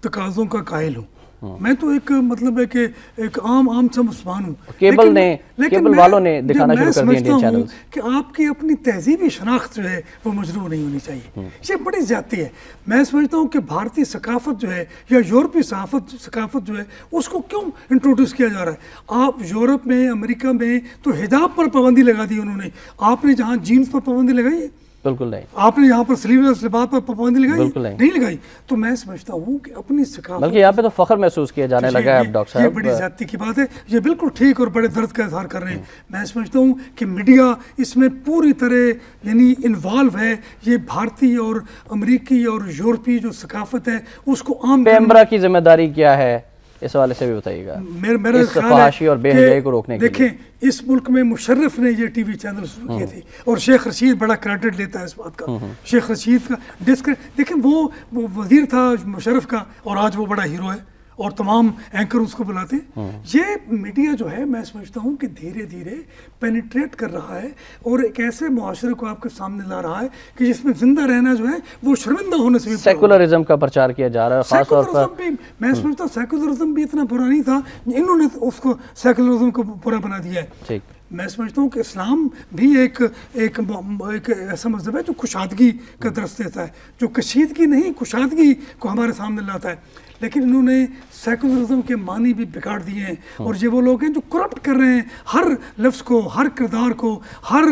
तकाज़ों का कायल हूँ। मैं तो एक मतलब है कि एक आम सा मुसलमान हूँ। केबल वालों ने दिखाना शुरू कर दिया इंडियन चैनल कि आपकी अपनी तहजीबी शनाख्त जो है वो मजरूह नहीं होनी चाहिए। ये बड़ी ज्यादती है। मैं समझता हूँ कि भारतीय सकाफत जो है या यूरोपीय सकाफत जो है उसको क्यों इंट्रोड्यूस किया जा रहा है? आप यूरोप में, अमेरिका में तो हिजाब पर पाबंदी लगा दी उन्होंने, आपने जहाँ जीन्स पर पाबंदी लगाई है? बिल्कुल नहीं। आपने यहाँ पर स्लीवलेस लिबास पर पाबंदी लगाई? बिल्कुल नहीं लगाई। तो मैं समझता हूँ कि अपनी सकाफत, बल्कि यहाँ पे तो फख्र महसूस किया जाने लगा है। अब डॉक्टर साहब, ये बड़ी ज्यादती की बात है, ये बिल्कुल ठीक और बड़े दर्द का इजहार कर रहे हैं। मैं समझता हूँ कि मीडिया इसमें पूरी तरह यानी इन्वॉल्व है। ये भारतीय और अमेरिकी और यूरोपीय जो सकाफत है उसको आम पैमरा की जिम्मेदारी क्या है, इस हवाले से भी बताइएगा। मेरा फहाशी और बेहयाई को रोकने के लिए। देखें, इस मुल्क में मुशर्रफ ने ये टीवी चैनल शुरू किए थे और शेख रशीद बड़ा क्रेडिट लेता है इस बात का। शेख रशीद का देखें, वो वजीर था मुशर्रफ का और आज वो बड़ा हीरो है और तमाम एंकर उसको बुलाते हैं। ये मीडिया जो है मैं समझता हूँ कि धीरे धीरे पेनिट्रेट कर रहा है और एक ऐसे मुआशरे को आपके सामने ला रहा है कि जिसमें जिंदा रहना जो है वो शर्मिंदा होने से भी सेकुलरिज्म का प्रचार किया जा रहा है, खास तौर पर। मैं समझता हूँ सेकुलरिज्म भी इतना बुरा नहीं था, इन्होंने उसको सेकुलरिज्म को बुरा बना दिया है। ठीक, मैं समझता हूँ कि इस्लाम भी एक ऐसा मजहब है जो कुशादगी का दरस देता है, जो कशीदगी नहीं कुशादगी को हमारे सामने लाता है। लेकिन इन्होंने सेकुलरिज्म के मानी भी बिगाड़ दिए हैं और ये वो लोग हैं जो करप्ट कर रहे हैं हर लफ्ज़ को, हर किरदार को, हर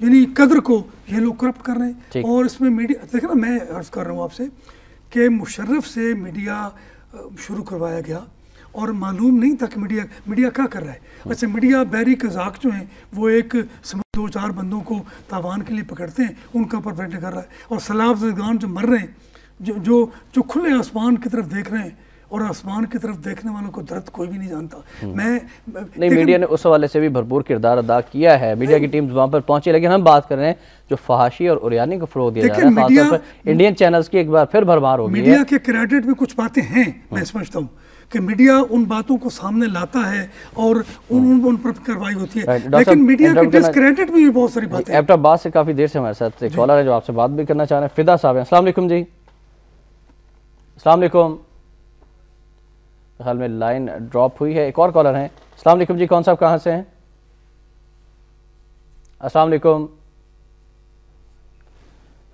यानी कदर को ये लोग करप्ट कर रहे हैं। और इसमें मीडिया देखो ना, मैं अर्ज़ कर रहा हूँ आपसे कि मुशर्रफ से मीडिया शुरू करवाया गया और मालूम नहीं था कि मीडिया क्या कर रहा है। अच्छा, मीडिया बैरी कज़ाक जो हैं वो एक 2-4 बंदों को तावान के लिए पकड़ते हैं, उनका प्रोपेगेंडा कर रहा है। और सलाब ज़दगान जो मर रहे हैं, जो खुले आसमान की तरफ देख रहे हैं, और आसमान की तरफ देखने वालों को दर्द कोई भी नहीं जानता। नहीं, मीडिया ने उस हवाले से भी भरपूर किरदार अदा किया है, मीडिया की टीम्स वहाँ पर पहुंची। लेकिन हम बात कर रहे हैं जो फहाशी और उरियानी को फरोग दिया जा रहा है, खासतौर पर इंडियन चैनल्स की एक बार फिर भरमार हो गई है। मीडिया के क्रेडिट में कुछ बातें हैं, मैं समझता हूँ कि मीडिया उन बातों को सामने लाता है और उन पर कार्रवाई होती है, लेकिन मीडिया के डिस्क्रेडिट में भी बहुत सारी बातें। एबटाबाद से काफी देर से हमारे साथ एक कॉलर है जो आपसे बात भी करना चाह रहे हैं, फिदा साहब हैं। अस्सलाम वालेकुम जी। अस्सलाम वालेकुम। हाल में लाइन ड्रॉप हुई है। एक और कॉलर हैं। अस्सलाम वालेकुम जी, कौन साहब कहाँ से हैं? अस्सलाम वालेकुम।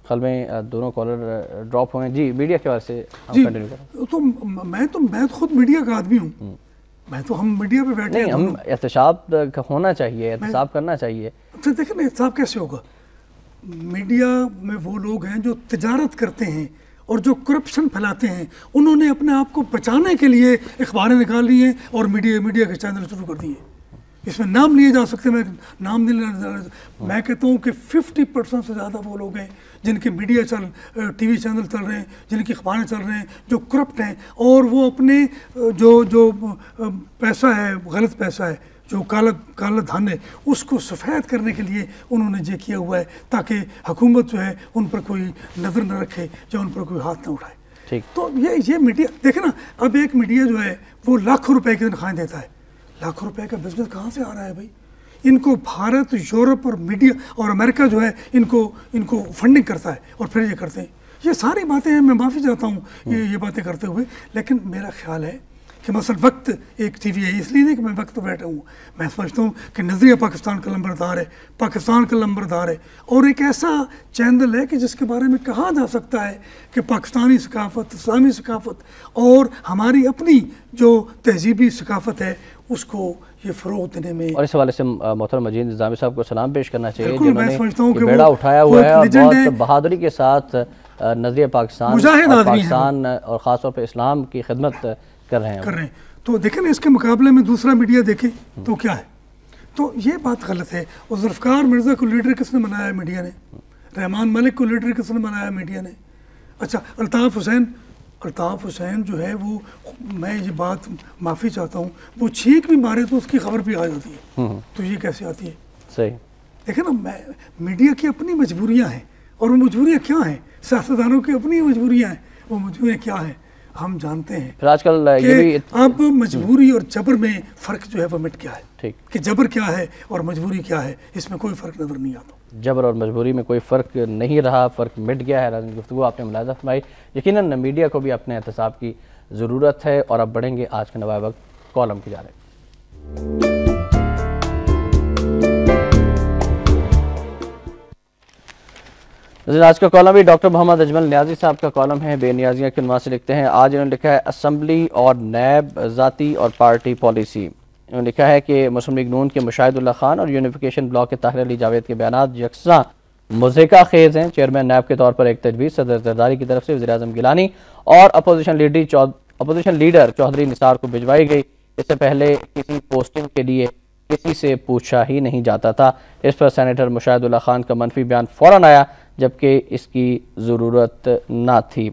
हाल में दोनों कॉलर ड्रॉप हुए हैं जी। मीडिया के बारे से हम कंटिन्यू करें। तो मैं तो खुद मीडिया का आदमी हूँ, मैं तो हम मीडिया पे बैठे नहीं, हम एहतसाब होना चाहिए, एहतसाब करना चाहिए। अच्छा देखें ना, एहतसाब कैसे होगा? मीडिया में वो लोग हैं जो तिजारत करते हैं और जो करप्शन फैलाते हैं, उन्होंने अपने आप को बचाने के लिए अखबारें निकाल ली हैं और मीडिया के चैनल शुरू कर दिए। इसमें नाम लिए जा सकते, मैं नाम नहीं लेना। मैं कहता हूँ कि 50% से ज़्यादा वो लोग हैं जिनके मीडिया टीवी चैनल चल रहे हैं, जिनकी अखबारें चल रहे हैं, जो करप्ट हैं और वो अपने जो पैसा है, गलत पैसा है, जो काला धन है, उसको सफ़ेद करने के लिए उन्होंने ये किया हुआ है ताकि हुकूमत जो है उन पर कोई नज़र न रखे या उन पर कोई हाथ न उठाए। ठीक, तो ये मीडिया देखे ना, अब एक मीडिया जो है वो लाखों रुपए की तनख्वाहें देता है। लाखों रुपए का बिजनेस कहाँ से आ रहा है भाई? इनको भारत, यूरोप और मीडिया और अमेरिका जो है इनको फंडिंग करता है और फिर ये करते हैं। ये सारी बातें हैं, मैं माफ़ी चाहता हूँ ये बातें करते हुए, लेकिन मेरा ख्याल है कि मसल वक्त एक टीवी है, इसलिए नहीं कि मैं वक्त बैठा हूँ। मैं समझता हूँ कि नज़रिया पाकिस्तान का लंबरदार है, पाकिस्तान का लंबरदार है और एक ऐसा चैनल है कि जिसके बारे में कहा जा सकता है कि पाकिस्तानी सकाफत, इस्लामी सकाफत और हमारी अपनी जो तहजीबी सकाफत है उसको ये फ़रोग़ देने में। और इस हवाले से मोहतरम मजीद निज़ामी साहब को सलाम पेश करना चाहिए, जिन्होंने बेड़ा उठाया हुआ है और बहुत बहादुरी के साथ नज़रिया पाकिस्तान और ख़ासतौर पर इस्लाम की खिदमत कर रहे हैं। तो देखें ना, इसके मुकाबले में दूसरा मीडिया देखें तो क्या है। तो ये बात गलत है। और ज़ुल्फ़िकार मिर्ज़ा को लीडर किसने बनाया? मीडिया ने। रहमान मलिक को लीडर किसने बनाया? मीडिया ने। अच्छा, अल्ताफ़ हुसैन जो है वो, मैं ये बात माफ़ी चाहता हूँ, वो छींक भी मारे तो उसकी खबर भी आ जाती है। तो ये कैसे आती है? सही। देखें ना, मीडिया की अपनी मजबूरियाँ हैं और वो मजबूरियाँ क्या हैं? सियासतदानों की अपनी मजबूरियाँ हैं, वो मजबूरियाँ क्या हैं हम जानते हैं। फिर आजकल ये भी अब मजबूरी और जबर में फ़र्क जो है वो मिट गया है। ठीक, कि जबर क्या है और मजबूरी क्या है, इसमें कोई फ़र्क नज़र नहीं आता। जबर और मजबूरी में कोई फ़र्क नहीं रहा, फ़र्क मिट गया है। राजनीतिक गुफ्तगू आपने मुलाज़ा फरमाई। यकीनन मीडिया को भी अपने एहतसाब की ज़रूरत है। और अब बढ़ेंगे आज के नवाए वक्त कॉलम की जानिब। आज का कॉलम भी डॉक्टर मोहम्मद अजमल नियाजी साहब का कॉलम है। बेनियाजियाँ के उन्वान से लिखते हैं। आज इन्होंने लिखा है असम्बली और नैब, ज़ाती और पार्टी पॉलिसी। इन्होंने लिखा है कि मुस्लिम लीग नून के मुशाहिदुल्लाह खान और यूनिफिकेशन ब्लॉक के ताहिर अली जावेद के बयान यकसा मुज़हिका खेज़ हैं। चेयरमैन नैब के तौर पर एक तजवीज़ सदर ज़रदारी की तरफ से वज़ीर-ए-आज़म गिलानी और अपोजिशन लीडर चौधरी निसार को भिजवाई गई। इससे पहले किसी पोस्टिंग के लिए किसी से पूछा ही नहीं जाता था। इस पर सेनेटर मुशाहिदुल्लाह खान का मनफी बयान फ़ौरन आया जबकि इसकी ज़रूरत ना थी।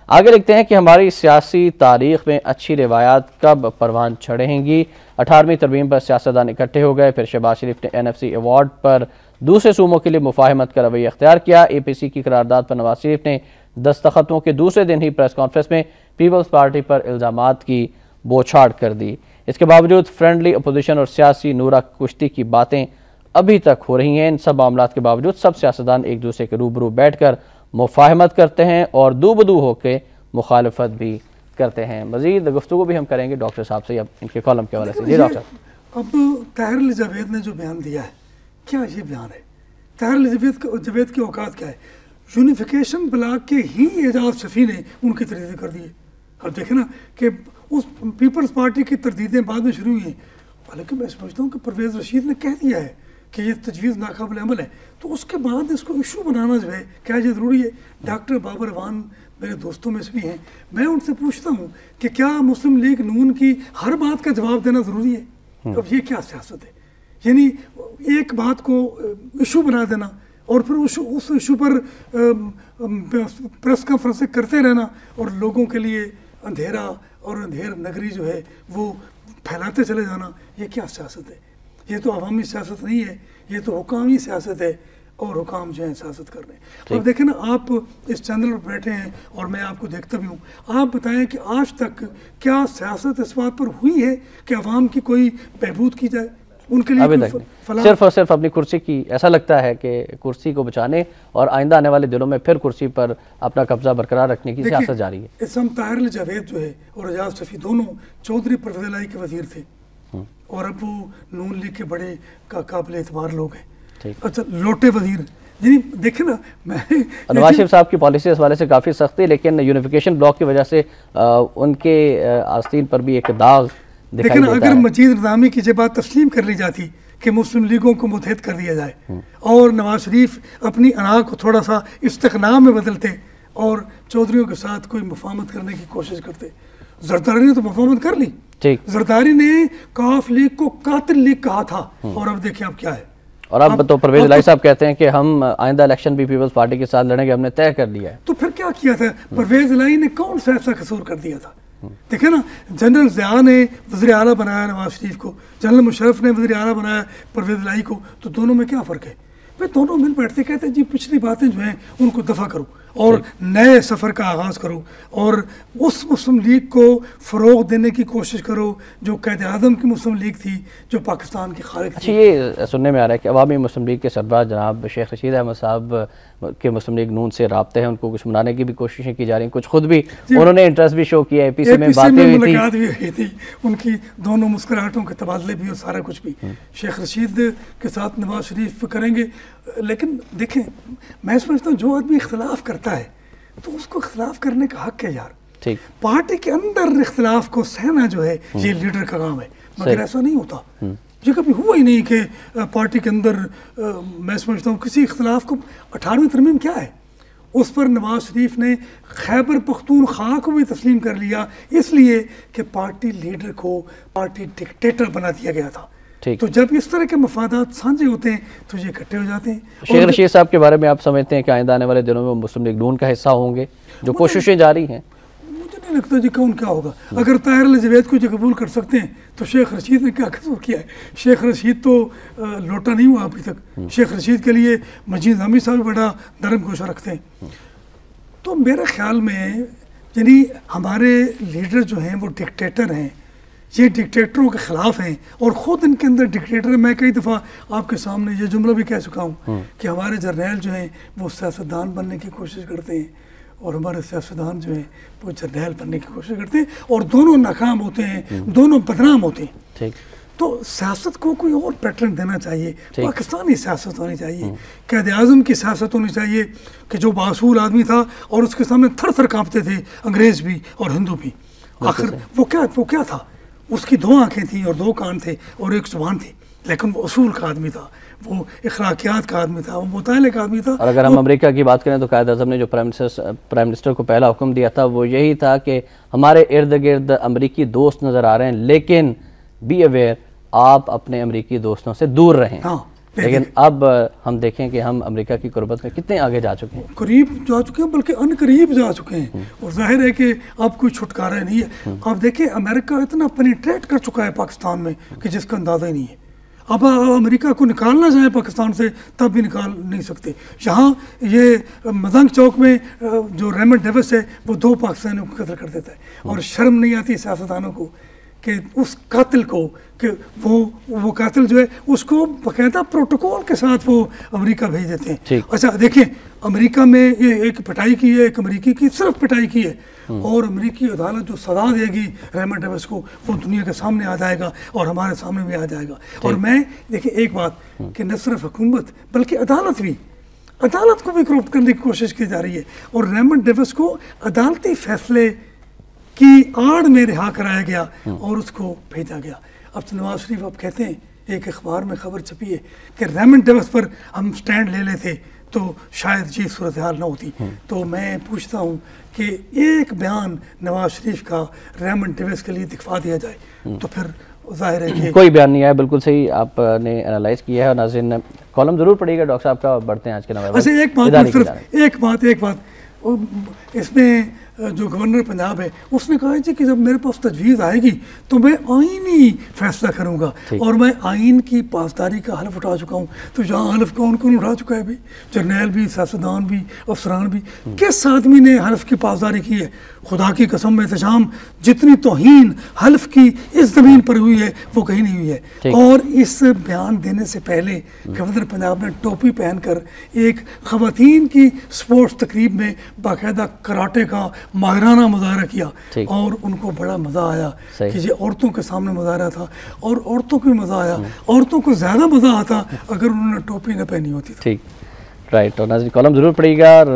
आगे लिखते हैं कि हमारी सियासी तारीख़ में अच्छी रिवायात कब परवान चढ़ेंगी। 18वीं तरमीम पर सियासतदान इकट्ठे हो गए। फिर शहबाज शरीफ ने NFC अवार्ड पर दूसरे सूमों के लिए मुफाहमत का रवैया अख्तियार किया। APC की करारदाद पर नवाज शरीफ ने दस्तखतों के दूसरे दिन ही प्रेस कॉन्फ्रेंस में पीपल्स पार्टी पर इल्ज़ामात की बौछार कर दी। इसके बावजूद फ्रेंडली अपोजिशन और सियासी नूरा कुश्ती की बातें अभी तक हो रही हैं। इन सब मामलात के बावजूद सब सियासतदान एक दूसरे के रूबरू बैठकर मुफाहमत करते हैं और दूबदू होकर मुखालफत भी करते हैं। मजीद गुफ्तगू भी हम करेंगे डॉक्टर साहब से अब इनके कॉलम के हवाले से। जी डॉक्टर, अब ताहिर जावेद ने जो बयान दिया है, क्या ये बयान है? ताहिर जावेद की औकात क्या है? यूनिफिकेशन ब्लॉक के ही एजाज शफी ने उनकी तरदीद कर दी है। अब देखें ना कि उस पीपल्स पार्टी की तरदीदें बाद में शुरू हुई हैं, हालांकि मैं समझता हूँ कि परवेज़ रशीद ने कह दिया है कि ये तजवीज़ नाकाबिल अमल है, तो उसके बाद इसको इशू बनाना जो है क्या ये ज़रूरी है? डॉक्टर बाबर अवान मेरे दोस्तों में से भी हैं, मैं उनसे पूछता हूँ कि क्या मुस्लिम लीग नून की हर बात का जवाब देना ज़रूरी है? अब ये क्या सियासत है? यानी एक बात को इशू बना देना और फिर उस इशू पर प्रेस कॉन्फ्रेंस करते रहना और लोगों के लिए अंधेरा और अंधेर नगरी जो है वो फैलाते चले जाना, ये क्या सियासत है? ये तो अवामी सियासत नहीं है, ये तो हुकामी सियासत है और हुकाम जो है सियासत कर रहे हैं। अब देखें ना, आप इस चैनल पर बैठे हैं और मैं आपको देखता भी हूँ, आप बताएं कि आज तक क्या सियासत इस बात पर हुई है कि अवाम की कोई बहबूद की जाए, उनके लिए सिर्फ और सिर्फ अपनी कुर्सी की? ऐसा लगता है कि कुर्सी को बचाने और आइंदा आने वाले दिनों में फिर कुर्सी पर अपना कब्जा बरकरार रखने की सियासत जारी है। इस समय ताहिर जावेद जो है और एजाज शफी दोनों चौधरी परवेज़ इलाही के वजीर थे और अब वो नून लीग के बड़े काबिल एतबार लोग हैं। अच्छा, लोटे वजीर जी देखे ना, मैं नवाज शरीफ साहब की पॉलिसी इस वाले से काफ़ी सख्त है, लेकिन यूनिफिकेशन ब्लॉक की वजह से उनके आस्तीन पर भी एक दाग दिखाई देता है। अगर मजीद निज़ामी की ये बात तस्लीम कर ली जाती कि मुस्लिम लीगों को मुतहद कर दिया जाए और नवाज शरीफ अपनी अना को थोड़ा सा इस्तिक़नाम में बदलते और चौधरियों के साथ कोई मुफाहमत करने की कोशिश करते। जरदारी ने तो मुफाहमत कर ली, जरदारी ने काफ लीग को कातिल लीग कहा था और अब देखिए अब क्या है। और अब तो परवेज़ इलाही साहब कहते हैं कि हम आइंदा इलेक्शन भी पीपल्स पार्टी के साथ लड़ेंगे, हमने तय कर लिया है। तो फिर क्या किया था? परवेज़ इलाही ने कौन सा ऐसा कसूर कर दिया था? देखे ना, जनरल ज़िया ने वज़ीर आला बनाया नवाज शरीफ को, जनरल मुशर्रफ ने वज़ीर आला बनाया परवेज़ इलाही को, तो दोनों में क्या फ़र्क है? वे दोनों मिल बैठते कहते हैं जी पिछली बातें जो हैं उनको दफ़ा करो और नए सफ़र का आगाज़ करो और उस मुस्लिम लीग को फ़रोग़ देने की कोशिश करो जो क़ायद आज़म की मुस्लिम लीग थी, जो पाकिस्तान की खारिज थी। अच्छा, ये सुनने में आ रहा है कि अवामी मुस्लिम लीग के सरबराह जनाब शेख रशीद अहमद साहब के मुस्लिम लीग नून से राब्ते हैं, उनको कुछ मनाने की भी कोशिशें की जा रही हैं, कुछ खुद भी उन्होंने इंटरेस्ट भी शो किया है, APC में बातें मुलाकात भी हुई थी उनकी, दोनों मुस्कुराहटों के तबादले भी और सारा कुछ भी शेख रशीद के साथ नवाज शरीफ करेंगे। लेकिन देखें, मैं समझता हूँ जो आदमी इख्तलाफ करता है तो उसको इख्तलाफ करने का हक है यार। ठीक, पार्टी के अंदर इख्तलाफ को सहना जो है ये लीडर का काम है, मगर ऐसा नहीं होता। ये कभी हुआ ही नहीं कि पार्टी के अंदर मैं समझता हूँ किसी इख्तलाफ को 18वीं तरमीम क्या है उस पर नवाज शरीफ ने खैबर पख्तूनख्वा को भी तस्लीम कर लिया, इसलिए कि पार्टी लीडर को पार्टी डिक्टेटर बना दिया गया था। तो जब इस तरह के मफादात साझे होते हैं तो ये इकट्ठे हो जाते हैं। शेख रशीद साहब के बारे में आप समझते हैं कि आइंदा आने वाले दिनों में मुस्लिम लीग नून का हिस्सा होंगे? जो कोशिशें जारी हैं, मुझे नहीं लगता जी कौन क्या होगा। अगर ताहिर जावेद को जो कबूल कर सकते हैं तो शेख रशीद ने क्या कसूर किया है? शेख रशीद तो लौटा नहीं हुआ अभी तक। शेख रशीद के लिए मजीद हामिद साहब बड़ा नरम गोशा रखते हैं। तो मेरे ख्याल में यानी हमारे लीडर जो हैं वो डिक्टेटर हैं, ये डिक्टेटरों के ख़िलाफ़ हैं और ख़ुद इनके अंदर डिक्टेटर है। मैं कई दफ़ा आपके सामने ये जुमला भी कह चुका हूँ कि हमारे जर्नैल जो हैं वो सियासतदान बनने की कोशिश करते हैं और हमारे सियासतदान जो हैं वो जर्नैल बनने की कोशिश करते हैं और दोनों नाकाम होते हैं, दोनों बदनाम होते हैं। ठीक, तो सियासत को कोई और पैटर्न देना चाहिए, पाकिस्तानी सियासत होनी चाहिए, क़ायद आज़म की सियासत होनी चाहिए कि जो बासूल आदमी था और उसके सामने थर थर काँपते थे अंग्रेज़ भी और हिंदू भी। आखिर वो क्या था? उसकी 2 आँखें थी और 2 कान थे और 1 ज़ुबान थी, लेकिन वो असूल का आदमी था, वो इखलाकियात का आदमी था, वो मुताले का आदमी था। और अगर हम अमेरिका की बात करें तो क़ायद आज़म ने जो प्राइम मिनिस्टर को पहला हुक्म दिया था वो यही था कि हमारे इर्द गिर्द अमरीकी दोस्त नज़र आ रहे हैं, लेकिन बी अवेयर, आप अपने अमरीकी दोस्तों से दूर रहें। लेकिन अब हम देखें कि हम अमेरिका की कुर्बत में कितने आगे जा चुके हैं, करीब जा चुके हैं, बल्कि अनकरीब जा चुके हैं और जाहिर है कि अब कोई छुटकारा नहीं है। आप देखें अमेरिका इतना पेनिट्रेट कर चुका है पाकिस्तान में कि जिसका अंदाज़ा ही नहीं है। अब अमेरिका को निकालना चाहे पाकिस्तान से तब भी निकाल नहीं सकते। यहाँ ये मदंग चौक में जो रेमंड डेविस है वो 2 पाकिस्तानियों को कत्ल कर देता है और शर्म नहीं आती सियासतदानों को कि उस कातिल को कि वो कातिल जो है उसको बाकायदा प्रोटोकॉल के साथ वो अमेरिका भेज देते हैं। अच्छा देखिए, अमेरिका में ये एक पिटाई की है, एक अमेरिकी की सिर्फ पिटाई की है और अमेरिकी अदालत जो सजा देगी रेमंड डेविस को वो दुनिया के सामने आ जाएगा और हमारे सामने भी आ जाएगा। और मैं देखिए एक बात कि न सिर्फ हुकूमत बल्कि अदालत को भी करप्ट करने की कोशिश की जा रही है और रेमंड डेविस को अदालती फैसले की आड़ में रिहा कराया गया और उसको भेजा गया। अब तो नवाज शरीफ अब कहते हैं, एक अखबार में खबर छपी है कि रेमंड डेविस पर हम स्टैंड ले लेते तो शायद ये सूरत हाल न होती। तो मैं पूछता हूँ कि एक बयान नवाज शरीफ का रेमंड डेविस के लिए दिखवा दिया जाए तो फिर जाहिर है कि कोई बयान नहीं आया। बिल्कुल सही आपने एनालाइज किया है और नाज़रीन कॉलम जरूर पढ़िएगा डॉक्टर साहब का। बढ़ते हैं आज के नवाब। अच्छा एक बात इसमें जो गवर्नर पंजाब है उसने कहा जी कि जब मेरे पास तजवीज़ आएगी तो मैं आईनी फैसला करूंगा और मैं आइन की पासदारी का हल्फ उठा चुका हूं। तो यहाँ हल्फ कौन कौन उठा चुका है भाई? जर्नैल भी, सियासतदान भी, अफसरान भी। किस आदमी ने हल्फ की पासदारी की है? खुदा की कसम एहतशाम, जितनी तौहीन हल्फ की इस ज़मीन पर हुई है वो कहीं नहीं हुई है। और इस बयान देने से पहले गवर्नर पंजाब ने टोपी पहनकर एक ख़वातीन की स्पोर्ट्स तकरीब में बाकायदा कराटे का माहिराना मुजाहरा किया और उनको बड़ा मज़ा आया कि ये औरतों के सामने मुजाहरा था और औरतों को भी मज़ा आया। औरतों को ज़्यादा मज़ा आता अगर उन्होंने टोपी न पहनी होती। ठीक, राइट। और नाज़रीन कॉलम ज़रूर पढ़िएगा और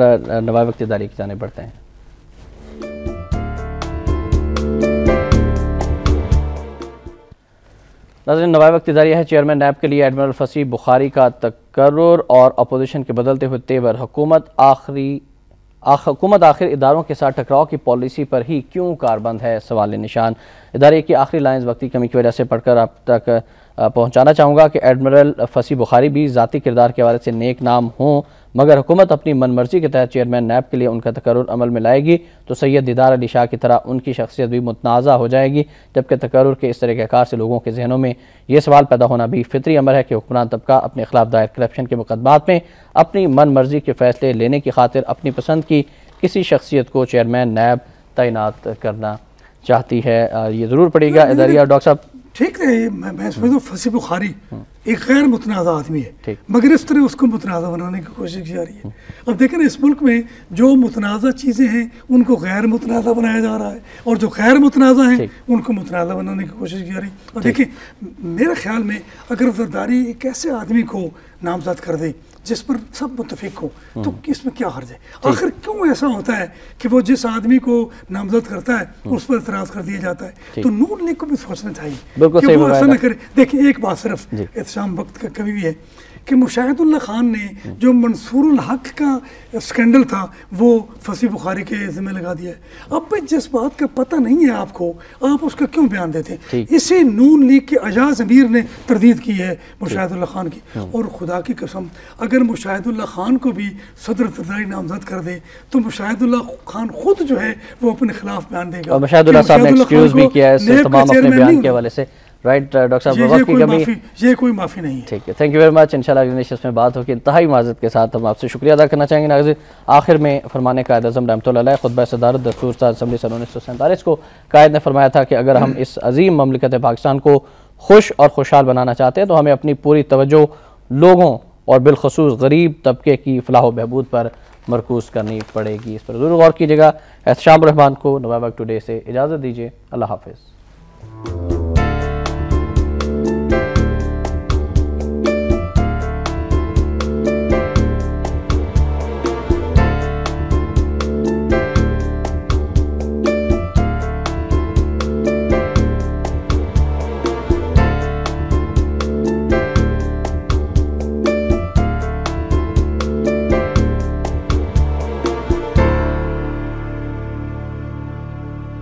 नवाब इक़्तिदारी की जानिब बढ़ते हैं। नाज़रीन नवाब इक़्तिदारी है चेयरमैन नैब के लिए एडमिरल फसी बुखारी का तकर्रुर और अपोजिशन के बदलते हुए तेवर। हुकूमत आखिर इदारों के साथ टकराव की पॉलिसी पर ही क्यों कारबंद है? सवाल निशान। इदारे की आखिरी लाइन्स वक्ती कमी की वजह से पढ़कर आप तक पहुँचाना चाहूँगा कि एडमिरल फसी बुखारी भी ज़ाती किरदार के हवाले से नेक नाम हों, मगर हुकूमत अपनी मनमर्जी के तहत चेयरमैन नैब के लिए उनका तकर्रुर अमल में लाएगी तो सैयद दीदार अली शाह की तरह उनकी शख्सियत भी मुतनाज़ा हो जाएगी। जबकि तकर्रुर के इस तरीक़ाकार से लोगों के जहनों में यह सवाल पैदा होना भी फितरी अमर है कि हुक्मरान तबका अपने खिलाफ दायर करप्शन के मुकदमात में अपनी मन मर्जी के फैसले लेने की खातिर अपनी पसंद की किसी शख्सियत को चेयरमैन नैब तैनात करना चाहती है। ये ज़रूर पड़ेगा इदारिया। डॉक्टर साहब ठीक है, मैं समझता हूँ फसी बुखारी एक गैर मुतनाज़ा आदमी है मगर इस तरह उसको मुतनाज़ा बनाने की कोशिश की जा रही है। अब देखें ना, इस मुल्क में जो मुतनाज़ा चीज़ें हैं उनको गैर मुतनाज़ा बनाया जा रहा है और जो गैर मुतनाज़ा हैं उनको मुतनाज़ा बनाने की कोशिश की जा रही है। और देखिए मेरे ख्याल में अगर जरदारी एक ऐसे आदमी को नामजद कर दे जिस पर सब मुतफिक हो तो इसमें क्या हर्ज है? आखिर क्यों ऐसा होता है कि वो जिस आदमी को नामजद करता है उस पर इतराज़ कर दिया जाता है? तो नून लीग को भी सोचना चाहिए कि वो ऐसा ना करे। देखिए एक बात सिर्फ एहतशाम वक्त का कभी भी है कि मुशाहिदुल्लाह खान ने जो मंसूरुल हक का स्कैंडल था वो फसी बुखारी के ज़िम्मे लगा दिया है। अब भाई जिस बात का पता नहीं है आपको, आप उसका क्यों बयान देते हैं? इसी नून लीग के अजाज अमीर ने तरदीद की है मुशाहिदुल्लाह खान की। और खुदा की कसम अगर मुशाहिदुल्लाह खान को भी सदर जरदारी नामजद कर दे तो मुशाहिदुल्लाह खान खुद जो है वो अपने खिलाफ बयान देगा। मुशाहिदुल्लाह साहब ने एक्सक्यूज भी किया है तमाम अपने बयान के हवाले से। राइट डॉक्टर साहब, ये कोई माफ़ी नहीं है। ठीक है, थैंक यू वेरी मच। इंशाल्लाह अगले निश्चित में बात होगी। इंतहाई माज़रत के साथ हम आपसे शुक्रिया अदा करना चाहेंगे। नाज़रीन आखिर में फरमाने कायद आज़म रहमतुल्लाह अलैह खुतबा सदारत दस्तूर साज़ असम्बली सन 1947 को कायद ने फरमाया था कि अगर हम इस अजीम ममलिकत पाकिस्तान को खुश और खुशहाल बनाना चाहते हैं तो हमें अपनी पूरी तवज्जो लोगों और बिलखसूस गरीब तबके की फलाह बहबूद पर मरकूज़ करनी पड़ेगी। इस पर ज़रूर गौर कीजिएगा। एहतशाम रहमान को नवाब टुडे से इजाज़त दीजिए। अल्लाह हाफ़िज़।